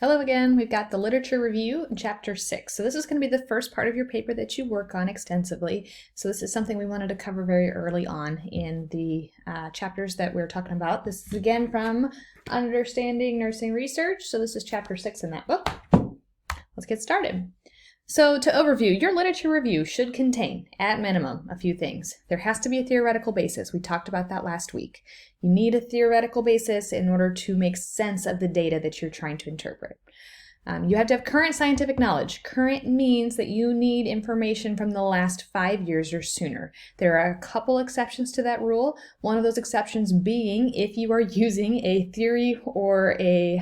Hello again. We've got the literature review in chapter 6. So this is going to be the first part of your paper that you work on extensively. So this is something we wanted to cover very early on in the chapters that we're talking about. This is again from Understanding Nursing Research. So this is chapter 6 in that book. Let's get started. So to overview, your literature review should contain, at minimum, a few things. There has to be a theoretical basis. We talked about that last week. You need a theoretical basis in order to make sense of the data that you're trying to interpret. You have to have current scientific knowledge. Current means that you need information from the last 5 years or sooner. There are a couple exceptions to that rule. One of those exceptions being if you are using a theory or a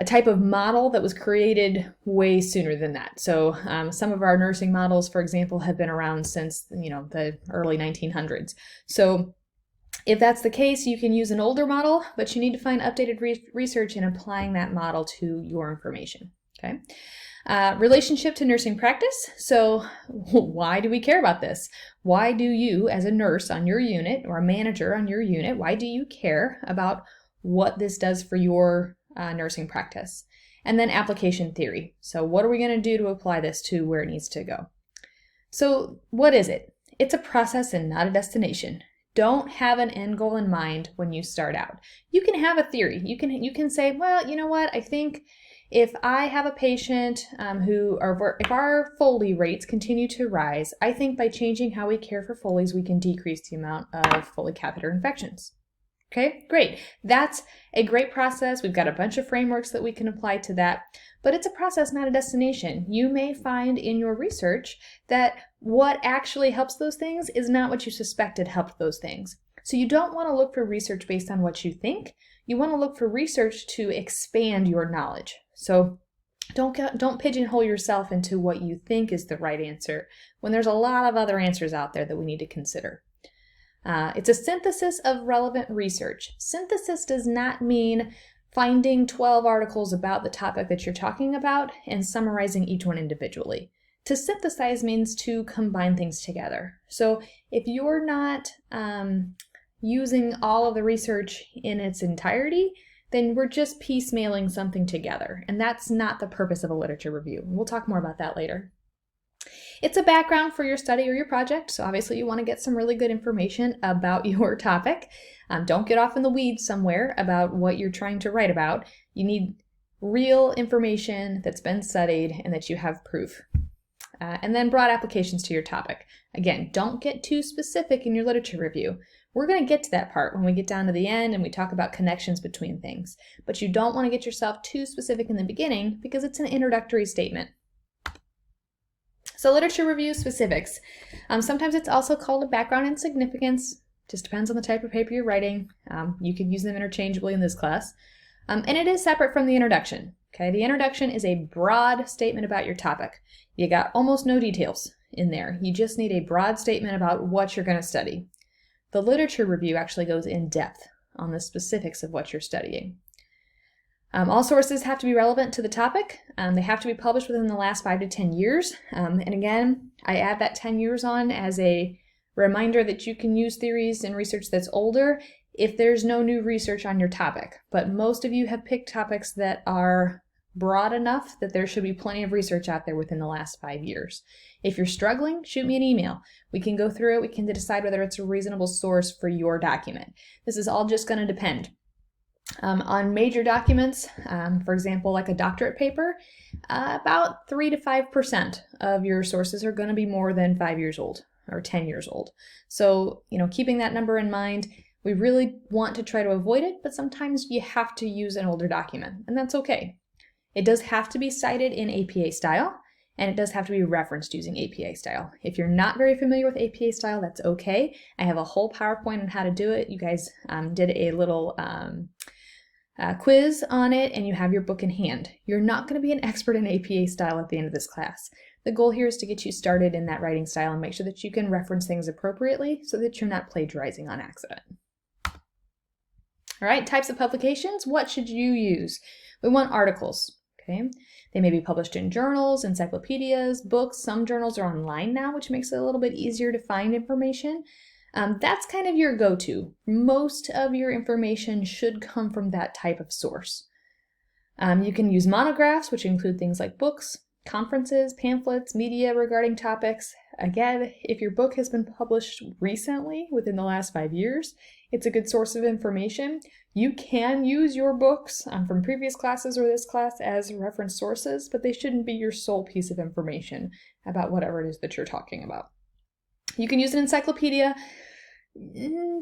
type of model that was created way sooner than that. So some of our nursing models, for example, have been around since the early 1900s. So if that's the case, you can use an older model, but you need to find updated research in applying that model to your information. Okay. Relationship to nursing practice. So why do we care about this? Why do you, as a nurse on your unit or a manager on your unit, why do you care about what this does for your nursing practice? And then application theory. So what are we going to do to apply this to where it needs to go? So what is it? It's a process and not a destination. Don't have an end goal in mind when you start out. You can have a theory. You can say, well, you know what? I think if I have a patient if our Foley rates continue to rise, I think by changing how we care for Foleys, we can decrease the amount of Foley catheter infections. Okay, great. That's a great process. We've got a bunch of frameworks that we can apply to that, but it's a process, not a destination. You may find in your research that what actually helps those things is not what you suspected helped those things. So you don't want to look for research based on what you think. You want to look for research to expand your knowledge. So don't pigeonhole yourself into what you think is the right answer when there's a lot of other answers out there that we need to consider. It's a synthesis of relevant research. Synthesis does not mean finding 12 articles about the topic that you're talking about and summarizing each one individually. To synthesize means to combine things together. So if you're not using all of the research in its entirety, then we're just piecemealing something together. And that's not the purpose of a literature review. We'll talk more about that later. It's a background for your study or your project, so obviously you want to get some really good information about your topic. Don't get off in the weeds somewhere about what you're trying to write about. You need real information that's been studied and that you have proof. And then broad applications to your topic. Again, don't get too specific in your literature review. We're going to get to that part when we get down to the end and we talk about connections between things. But you don't want to get yourself too specific in the beginning because it's an introductory statement. So literature review specifics. Sometimes it's also called a background and significance. Just depends on the type of paper you're writing. You can use them interchangeably in this class. And it is separate from the introduction. Okay, the introduction is a broad statement about your topic. You got almost no details in there. You just need a broad statement about what you're going to study. The literature review actually goes in depth on the specifics of what you're studying. All sources have to be relevant to the topic. They have to be published within the last 5 to 10 years. And again, I add that 10 years on as a reminder that you can use theories and research that's older if there's no new research on your topic. But most of you have picked topics that are broad enough that there should be plenty of research out there within the last 5 years. If you're struggling, shoot me an email. We can go through it. We can decide whether it's a reasonable source for your document. This is all just going to depend. On major documents, for example, like a doctorate paper, about 3 to 5% of your sources are going to be more than 5 years old or 10 years old. So, keeping that number in mind, we really want to try to avoid it, but sometimes you have to use an older document, and that's okay. It does have to be cited in APA style, and it does have to be referenced using APA style. If you're not very familiar with APA style, that's okay. I have a whole PowerPoint on how to do it. You guys did a little quiz on it, and you have your book in hand. You're not going to be an expert in APA style at the end of this class. The goal here is to get you started in that writing style and make sure that you can reference things appropriately so that you're not plagiarizing on accident. All right, types of publications. What should you use? We want articles. Okay, they may be published in journals, encyclopedias, books. Some journals are online now, which makes it a little bit easier to find information. That's kind of your go-to. Most of your information should come from that type of source. You can use monographs, which include things like books, conferences, pamphlets, media regarding topics. Again, if your book has been published recently, within the last 5 years, it's a good source of information. You can use your books from previous classes or this class as reference sources, but they shouldn't be your sole piece of information about whatever it is that you're talking about. You can use an encyclopedia.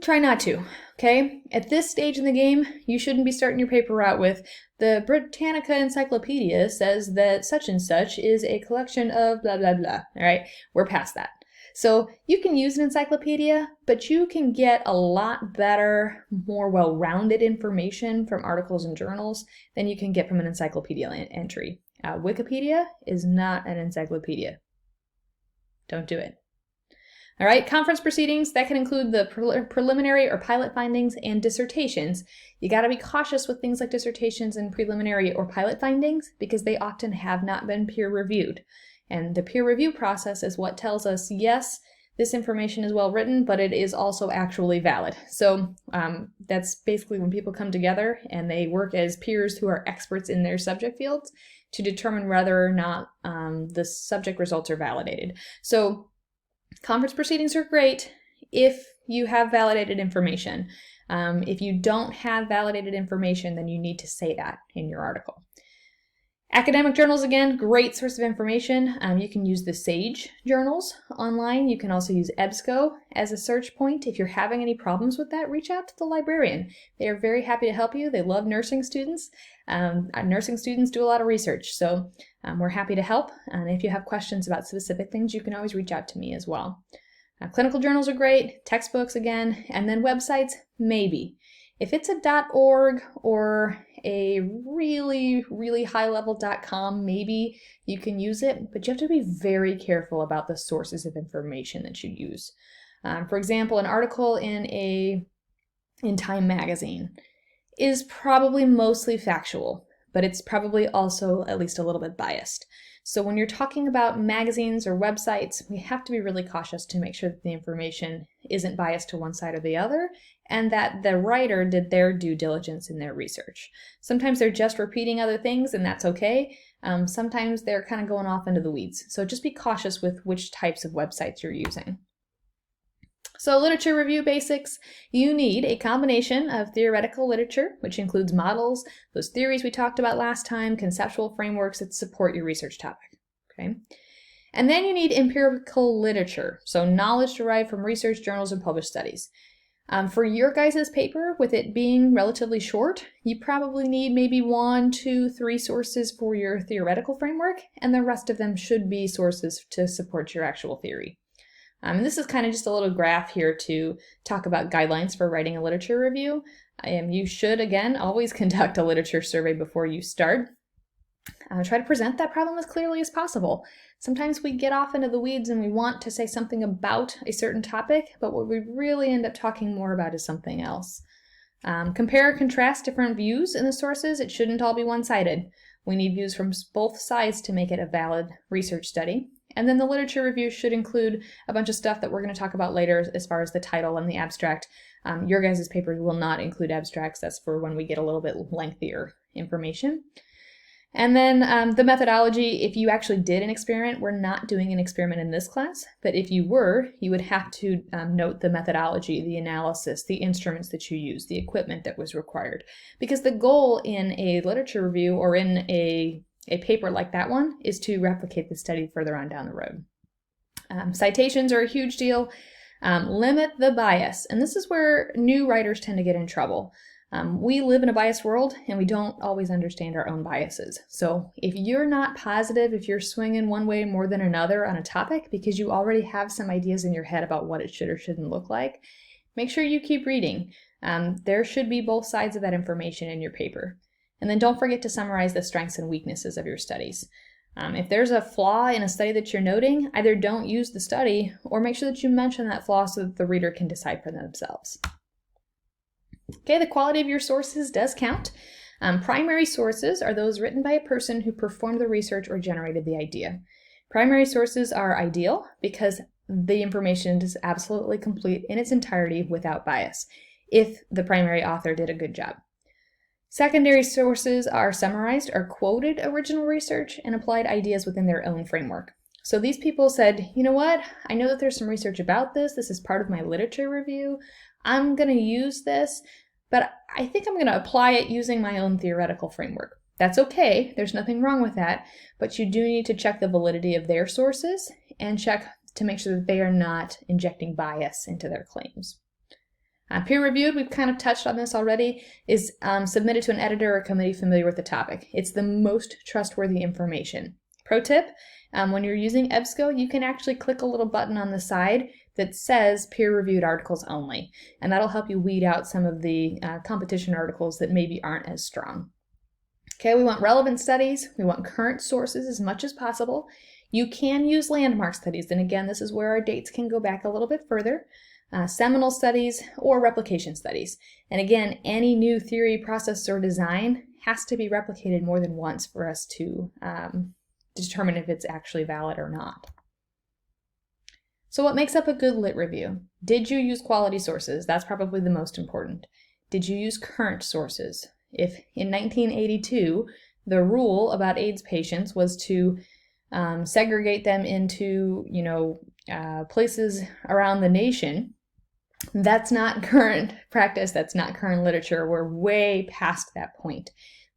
Try not to, okay? At this stage in the game, you shouldn't be starting your paper out with, the Britannica Encyclopedia says that such and such is a collection of blah, blah, blah, all right? We're past that. So you can use an encyclopedia, but you can get a lot better, more well-rounded information from articles and journals than you can get from an encyclopedia entry. Wikipedia is not an encyclopedia. Don't do it. All right, conference proceedings, that can include the preliminary or pilot findings and dissertations. You got to be cautious with things like dissertations and preliminary or pilot findings because they often have not been peer reviewed. And the peer review process is what tells us, yes, this information is well written, but it is also actually valid. So that's basically when people come together and they work as peers who are experts in their subject fields to determine whether or not the subject results are validated. So conference proceedings are great if you have validated information. If you don't have validated information, then you need to say that in your article. Academic journals, again, great source of information. You can use the SAGE journals online. You can also use EBSCO as a search point. If you're having any problems with that, reach out to the librarian. They are very happy to help you. They love nursing students. Nursing students do a lot of research, so we're happy to help. And if you have questions about specific things, you can always reach out to me as well. Clinical journals are great, textbooks again, and then websites, maybe. If it's a .org or a really, really high-level .com, maybe you can use it, but you have to be very careful about the sources of information that you use. For example, an article in Time magazine is probably mostly factual, but it's probably also at least a little bit biased. So when you're talking about magazines or websites, we have to be really cautious to make sure that the information isn't biased to one side or the other, and that the writer did their due diligence in their research. Sometimes they're just repeating other things, and that's okay. Sometimes they're kind of going off into the weeds. So just be cautious with which types of websites you're using. So literature review basics, you need a combination of theoretical literature, which includes models, those theories we talked about last time, conceptual frameworks that support your research topic, okay? And then you need empirical literature, so knowledge derived from research, journals, and published studies. For your guys' paper, with it being relatively short, you probably need maybe 1, 2, 3 sources for your theoretical framework, and the rest of them should be sources to support your actual theory. And this is kind of just a little graph here to talk about guidelines for writing a literature review. You should, again, always conduct a literature survey before you start. Try to present that problem as clearly as possible. Sometimes we get off into the weeds and we want to say something about a certain topic, but what we really end up talking more about is something else. Compare and contrast different views in the sources. It shouldn't all be one-sided. We need views from both sides to make it a valid research study. And then the literature review should include a bunch of stuff that we're going to talk about later as far as the title and the abstract. Your guys' papers will not include abstracts. That's for when we get a little bit lengthier information. And then the methodology, if you actually did an experiment, we're not doing an experiment in this class, but if you were, you would have to note the methodology, the analysis, the instruments that you used, the equipment that was required. Because the goal in a literature review or in a paper like that one is to replicate the study further on down the road. Citations are a huge deal. Limit the bias, and this is where new writers tend to get in trouble. We live in a biased world and we don't always understand our own biases. So if you're not positive, if you're swinging one way more than another on a topic because you already have some ideas in your head about what it should or shouldn't look like, make sure you keep reading. There should be both sides of that information in your paper. And then don't forget to summarize the strengths and weaknesses of your studies. If there's a flaw in a study that you're noting, either don't use the study or make sure that you mention that flaw so that the reader can decide for themselves. Okay, the quality of your sources does count. Primary sources are those written by a person who performed the research or generated the idea. Primary sources are ideal because the information is absolutely complete in its entirety without bias, if the primary author did a good job. Secondary sources are summarized or quoted original research and applied ideas within their own framework. So these people said, you know what, I know that there's some research about this. This is part of my literature review. I'm going to use this, but I think I'm going to apply it using my own theoretical framework. That's okay. There's nothing wrong with that, but you do need to check the validity of their sources and check to make sure that they are not injecting bias into their claims. Peer-reviewed, we've kind of touched on this already, is submitted to an editor or committee familiar with the topic. It's the most trustworthy information. Pro tip, when you're using EBSCO, you can actually click a little button on the side that says peer-reviewed articles only, and that'll help you weed out some of the competition articles that maybe aren't as strong. Okay, we want relevant studies, we want current sources as much as possible. You can use landmark studies, and again, this is where our dates can go back a little bit further. Seminal studies or replication studies. And again, any new theory, process, or design has to be replicated more than once for us to determine if it's actually valid or not. So what makes up a good lit review? Did you use quality sources? That's probably the most important. Did you use current sources? If in 1982, the rule about AIDS patients was to segregate them into, places around the nation, that's not current practice, that's not current literature. We're way past that point.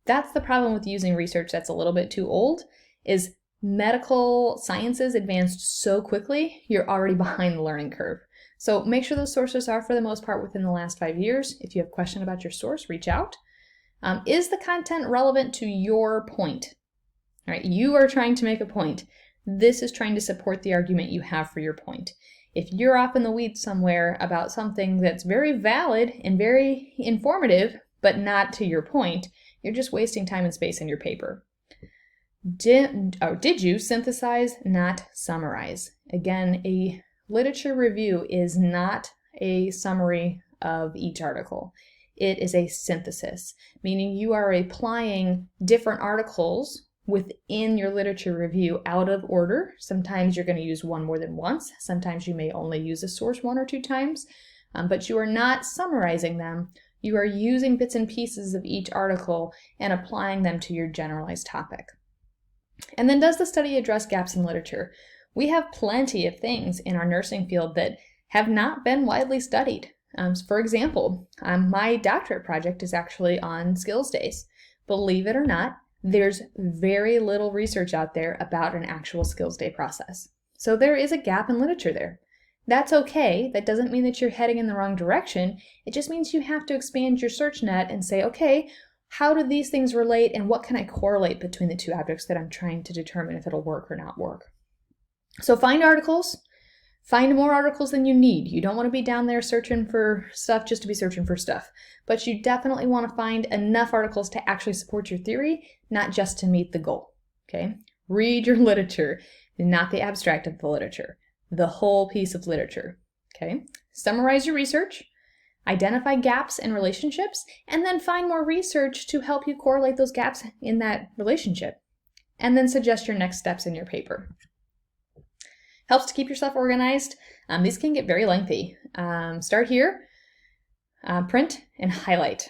That's the problem with using research that's a little bit too old, is medical sciences advanced so quickly, you're already behind the learning curve. So make sure those sources are, for the most part, within the last 5 years. If you have a question about your source, reach out. Is the content relevant to your point? All right, you are trying to make a point. This is trying to support the argument you have for your point. If you're off in the weeds somewhere about something that's very valid and very informative, but not to your point, you're just wasting time and space in your paper. Did you synthesize, not summarize? Again, a literature review is not a summary of each article. It is a synthesis, meaning you are applying different articles within your literature review out of order. Sometimes you're going to use one more than once. Sometimes you may only use a source 1 or 2 times, but you are not summarizing them. You are using bits and pieces of each article and applying them to your generalized topic. And then, does the study address gaps in literature? We have plenty of things in our nursing field that have not been widely studied. For example, my doctorate project is actually on skills days. Believe it or not, there's very little research out there about an actual skills day process. So there is a gap in literature there. That's okay. That doesn't mean that you're heading in the wrong direction. It just means you have to expand your search net and say, okay, how do these things relate and what can I correlate between the two objects that I'm trying to determine if it'll work or not work? So find articles. Find more articles than you need. You don't want to be down there searching for stuff just to be searching for stuff. But you definitely want to find enough articles to actually support your theory, not just to meet the goal. Okay? Read your literature, not the abstract of the literature, the whole piece of literature. Okay? Summarize your research, identify gaps and relationships, and then find more research to help you correlate those gaps in that relationship. And then suggest your next steps in your paper. Helps to keep yourself organized. These can get very lengthy. Start here, print, and highlight.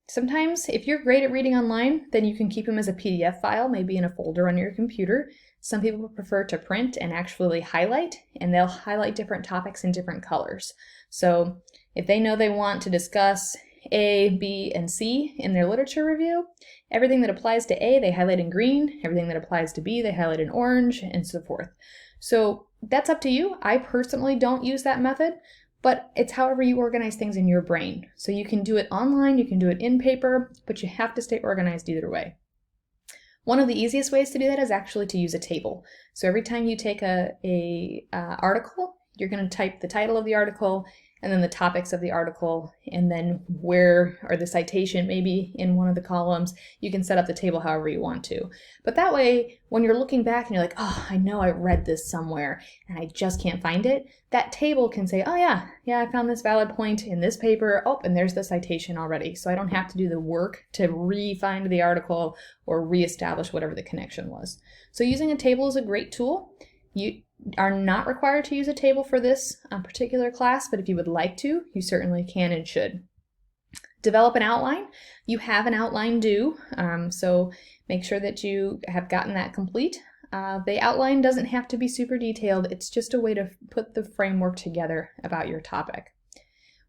Sometimes, if you're great at reading online, then you can keep them as a PDF file, maybe in a folder on your computer. Some people prefer to print and actually highlight, and they'll highlight different topics in different colors. So if they know they want to discuss A, B, and C in their literature review, everything that applies to A, they highlight in green. Everything that applies to B, they highlight in orange, and so forth. So that's up to you. I personally don't use that method, but it's however you organize things in your brain. So you can do it online, you can do it in paper, but you have to stay organized either way. One of the easiest ways to do that is actually to use a table. So every time you take a article, you're going to type the title of the article and then the topics of the article, and then where, or the citation maybe in one of the columns. You can set up the table however you want to. But that way, when you're looking back and you're like, oh, I know I read this somewhere and I just can't find it, that table can say, oh yeah, I found this valid point in this paper. Oh, and there's the citation already. So I don't have to do the work to re-find the article or reestablish whatever the connection was. So using a table is a great tool. You are not required to use a table for this particular class, but if you would like to, you certainly can and should. Develop an outline. You have an outline due, so make sure that you have gotten that complete. The outline doesn't have to be super detailed. It's just a way to put the framework together about your topic.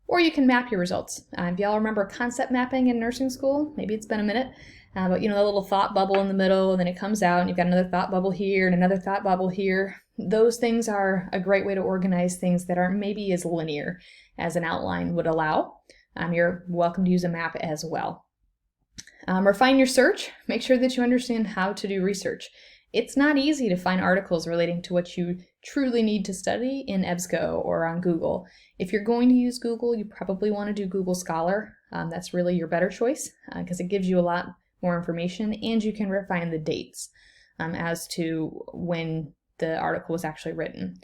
Or you can map your results. If y'all remember concept mapping in nursing school, maybe it's been a minute, but you know, the little thought bubble in the middle, and then it comes out and you've got another thought bubble here and another thought bubble here. Those things are a great way to organize things that aren't maybe as linear as an outline would allow. You're welcome to use a map as well. Refine your search. Make sure that you understand how to do research. It's not easy to find articles relating to what you truly need to study in EBSCO or on Google. If you're going to use Google, you probably want to do Google Scholar. That's really your better choice because it gives you a lot more information, and you can refine the dates as to when the article was actually written.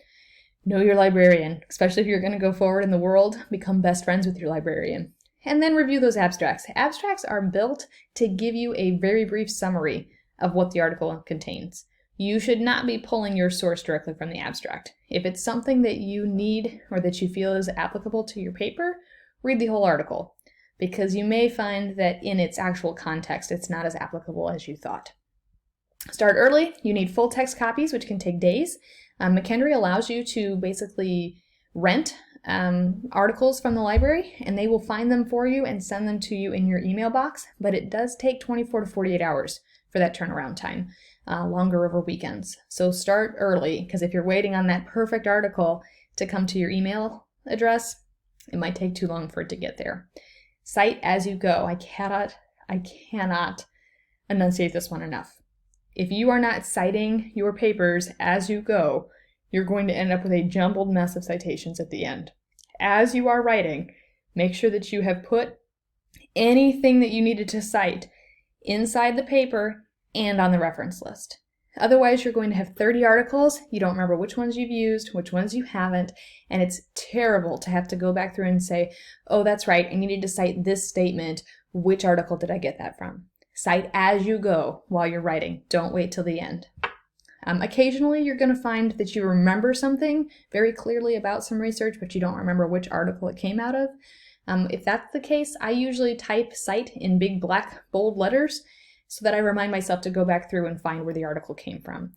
Know your librarian, especially if you're going to go forward in the world. Become best friends with your librarian. And then review those abstracts. Abstracts are built to give you a very brief summary of what the article contains. You should not be pulling your source directly from the abstract. If it's something that you need or that you feel is applicable to your paper, read the whole article, because you may find that in its actual context, it's not as applicable as you thought. Start early. You need full text copies, which can take days. McHenry allows you to basically rent articles from the library, and they will find them for you and send them to you in your email box, but it does take 24 to 48 hours for that turnaround time, longer over weekends. So start early, because if you're waiting on that perfect article to come to your email address, it might take too long for it to get there. Cite as you go. I cannot enunciate this one enough. If you are not citing your papers as you go, you're going to end up with a jumbled mess of citations at the end. As you are writing, make sure that you have put anything that you needed to cite inside the paper and on the reference list. Otherwise, you're going to have 30 articles. You don't remember which ones you've used, which ones you haven't, and it's terrible to have to go back through and say, oh, that's right, I needed to cite this statement. Which article did I get that from? Cite as you go while you're writing. Don't wait till the end. Occasionally, you're going to find that you remember something very clearly about some research, but you don't remember which article it came out of. If that's the case, I usually type cite in big black bold letters so that I remind myself to go back through and find where the article came from.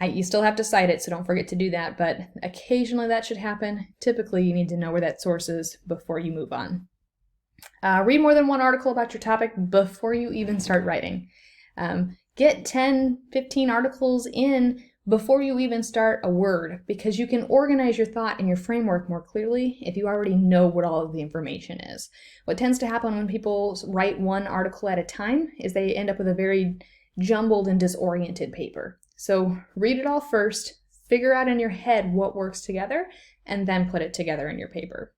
You still have to cite it, so don't forget to do that, but occasionally that should happen. Typically, you need to know where that source is before you move on. Read more than one article about your topic before you even start writing. Get 10, 15 articles in before you even start a word, because you can organize your thought and your framework more clearly if you already know what all of the information is. What tends to happen when people write one article at a time is they end up with a very jumbled and disoriented paper. So read it all first, figure out in your head what works together, and then put it together in your paper.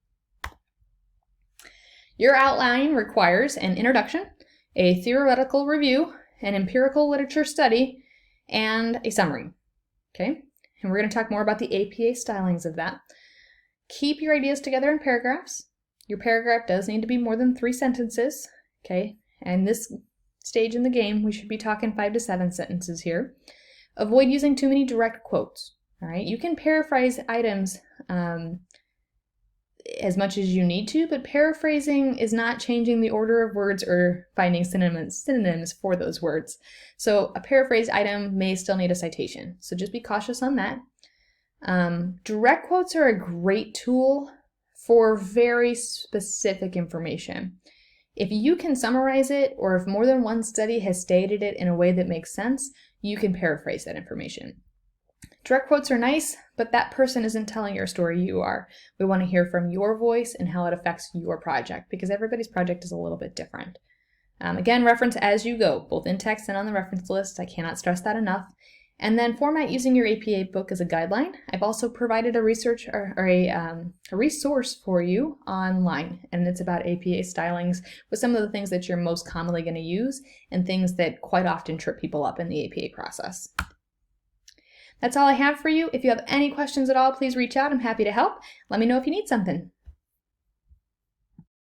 Your outline requires an introduction, a theoretical review, an empirical literature study, and a summary. Okay, and we're going to talk more about the APA stylings of that. Keep your ideas together in paragraphs. Your paragraph does need to be more than 3 sentences. Okay, and this stage in the game, we should be talking 5 to 7 sentences here. Avoid using too many direct quotes. All right, you can paraphrase items as much as you need to, but paraphrasing is not changing the order of words or finding synonyms for those words. So a paraphrased item may still need a citation. So just be cautious on that. Direct quotes are a great tool for very specific information. If you can summarize it, or if more than one study has stated it in a way that makes sense, you can paraphrase that information. Direct quotes are nice, but that person isn't telling your story, you are. We want to hear from your voice and how it affects your project, because everybody's project is a little bit different. Again, reference as you go, both in text and on the reference list. I cannot stress that enough. And then format using your APA book as a guideline. I've also provided a resource for you online, and it's about APA stylings with some of the things that you're most commonly going to use and things that quite often trip people up in the APA process. That's all I have for you. If you have any questions at all, please reach out. I'm happy to help. Let me know if you need something.